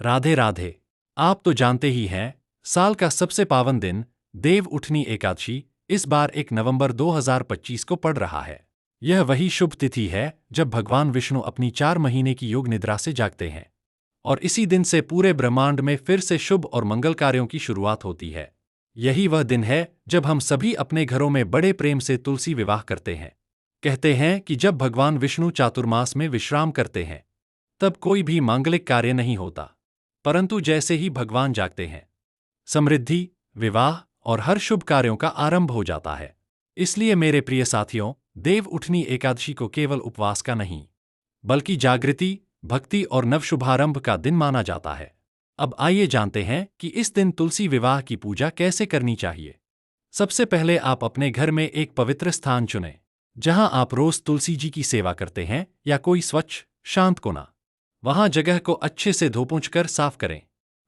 राधे राधे। आप तो जानते ही हैं, साल का सबसे पावन दिन देव उठनी एकादशी इस बार 1 नवंबर 2025 को पड़ रहा है। यह वही शुभ तिथि है जब भगवान विष्णु अपनी 4 महीने की योग निद्रा से जागते हैं और इसी दिन से पूरे ब्रह्मांड में फिर से शुभ और मंगल कार्यों की शुरुआत होती है। यही वह दिन है जब हम सभी अपने घरों में बड़े प्रेम से तुलसी विवाह करते हैं। कहते हैं कि जब भगवान विष्णु चातुर्मास में विश्राम करते हैं तब कोई भी मांगलिक कार्य नहीं होता, परंतु जैसे ही भगवान जागते हैं, समृद्धि, विवाह और हर शुभ कार्यों का आरंभ हो जाता है। इसलिए मेरे प्रिय साथियों, देव उठनी एकादशी को केवल उपवास का नहीं, बल्कि जागृति, भक्ति और नवशुभारंभ का दिन माना जाता है। अब आइए जानते हैं कि इस दिन तुलसी विवाह की पूजा कैसे करनी चाहिए। सबसे पहले आप अपने घर में एक पवित्र स्थान चुनें, जहां आप रोज तुलसी जी की सेवा करते हैं या कोई स्वच्छ, शांत कोना। वहां जगह को अच्छे से धो पोंछ कर साफ करें।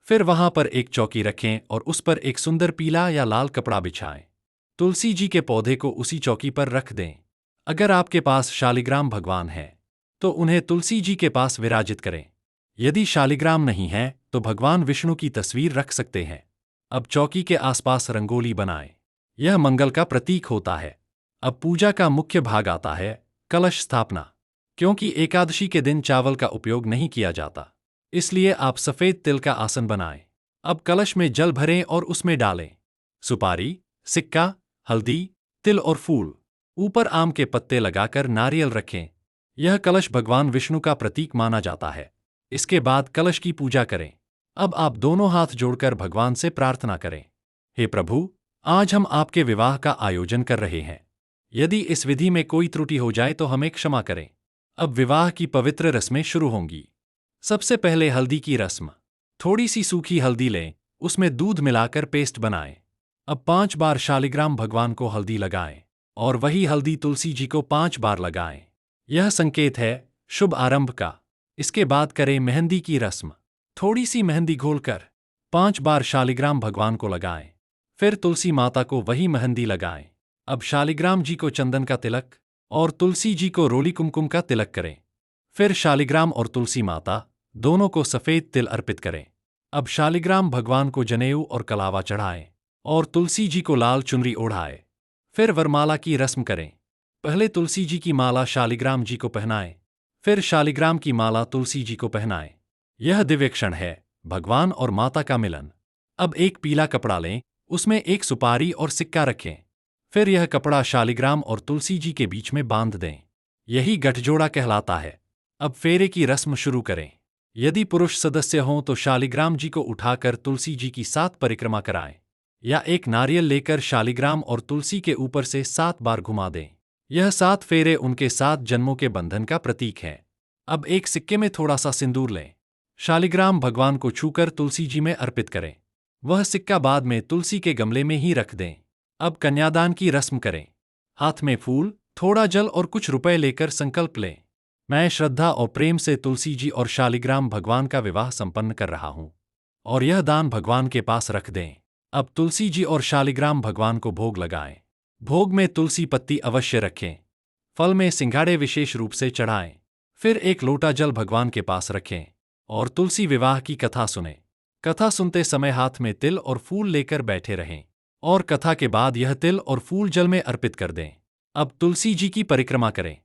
फिर वहां पर एक चौकी रखें और उस पर एक सुंदर पीला या लाल कपड़ा बिछाएं। तुलसी जी के पौधे को उसी चौकी पर रख दें। अगर आपके पास शालिग्राम भगवान है, तो उन्हें तुलसी जी के पास विराजित करें। यदि शालिग्राम नहीं है, तो भगवान विष्णु की तस्वीर रख सकते हैं। अब चौकी के आसपास रंगोली बनाएं। यह मंगल का प्रतीक होता है। अब पूजा का मुख्य भाग आता है, कलश स्थापना। क्योंकि एकादशी के दिन चावल का उपयोग नहीं किया जाता, इसलिए आप सफेद तिल का आसन बनाएं। अब कलश में जल भरें और उसमें डालें सुपारी, सिक्का, हल्दी, तिल और फूल। ऊपर आम के पत्ते लगाकर नारियल रखें। यह कलश भगवान विष्णु का प्रतीक माना जाता है। इसके बाद कलश की पूजा करें। अब आप दोनों हाथ जोड़कर भगवान से प्रार्थना करें, हे प्रभु, आज हम आपके विवाह का आयोजन कर रहे हैं। यदि इस विधि में कोई त्रुटि हो जाए तो हमें क्षमा करें। अब विवाह की पवित्र रस्में शुरू होंगी। सबसे पहले हल्दी की रस्म। थोड़ी सी सूखी हल्दी लें, उसमें दूध मिलाकर पेस्ट बनाएं। अब 5 बार शालिग्राम भगवान को हल्दी लगाएं और वही हल्दी तुलसी जी को 5 बार लगाएं। यह संकेत है शुभ आरंभ का। इसके बाद करें मेहंदी की रस्म। थोड़ी सी मेहंदी घोलकर 5 बार शालिग्राम भगवान को लगाएं। फिर तुलसी माता को वही मेहंदी लगाएं। अब शालिग्राम जी को चंदन का तिलक और तुलसी जी को रोली कुमकुम का तिलक करें। फिर शालिग्राम और तुलसी माता दोनों को सफेद तिल अर्पित करें। अब शालिग्राम भगवान को जनेऊ और कलावा चढ़ाएं और तुलसी जी को लाल चुनरी ओढ़ाएं। फिर वरमाला की रस्म करें। पहले तुलसी जी की माला शालिग्राम जी को पहनाएं, फिर शालिग्राम की माला तुलसी जी को पहनाएं। यह दिव्य क्षण है, भगवान और माता का मिलन। अब एक पीला कपड़ा लें, उसमें एक सुपारी और सिक्का रखें। फिर यह कपड़ा शालिग्राम और तुलसी जी के बीच में बांध दें। यही गठजोड़ा कहलाता है। अब फेरे की रस्म शुरू करें। यदि पुरुष सदस्य हों तो शालिग्राम जी को उठाकर तुलसी जी की 7 परिक्रमा कराएं, या एक नारियल लेकर शालिग्राम और तुलसी के ऊपर से 7 बार घुमा दें। यह 7 फेरे उनके 7 जन्मों के बंधन का प्रतीक है। अब एक सिक्के में थोड़ा सा सिंदूर लें। शालिग्राम भगवान को छूकर तुलसी जी में अर्पित करें। वह सिक्का बाद में तुलसी के गमले में ही रख दें। अब कन्यादान की रस्म करें। हाथ में फूल, थोड़ा जल और कुछ रुपए लेकर संकल्प लें, मैं श्रद्धा और प्रेम से तुलसी जी और शालिग्राम भगवान का विवाह संपन्न कर रहा हूं, और यह दान भगवान के पास रख दें। अब तुलसी जी और शालिग्राम भगवान को भोग लगाएं। भोग में तुलसी पत्ती अवश्य रखें। फल में सिंघाड़े विशेष रूप से चढ़ाएं। फिर एक लोटा जल भगवान के पास रखें और तुलसी विवाह की कथा सुनें। कथा सुनते समय हाथ में तिल और फूल लेकर बैठे रहें और कथा के बाद यह तिल और फूल जल में अर्पित कर दें। अब तुलसी जी की परिक्रमा करें,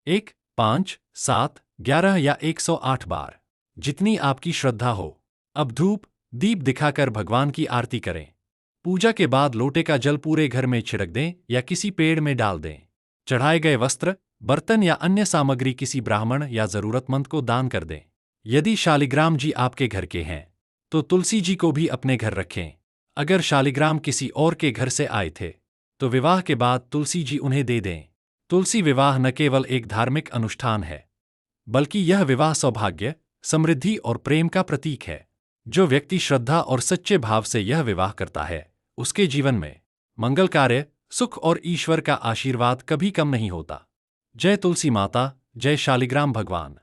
1, 5, 7, 11 या 108 बार, जितनी आपकी श्रद्धा हो। अब धूप, दीप दिखाकर भगवान की आरती करें। पूजा के बाद लोटे का जल पूरे घर में छिड़क दें या किसी पेड़ में डाल दें। चढ़ाए गए वस्त्र, बर्तन या अन्य सामग्री किसी ब्राह्मण या जरूरतमंद को दान कर दें। यदि शालिग्राम जी आपके घर के हैं, तो तुलसी जी को भी अपने घर रखें। अगर शालिग्राम किसी और के घर से आए थे, तो विवाह के बाद तुलसी जी उन्हें दे दें। तुलसी विवाह न केवल एक धार्मिक अनुष्ठान है, बल्कि यह विवाह सौभाग्य, समृद्धि और प्रेम का प्रतीक है। जो व्यक्ति श्रद्धा और सच्चे भाव से यह विवाह करता है, उसके जीवन में मंगल कार्य, सुख और ईश्वर का आशीर्वाद कभी कम नहीं होता। जय तुलसी माता, जय शालिग्राम भगवान।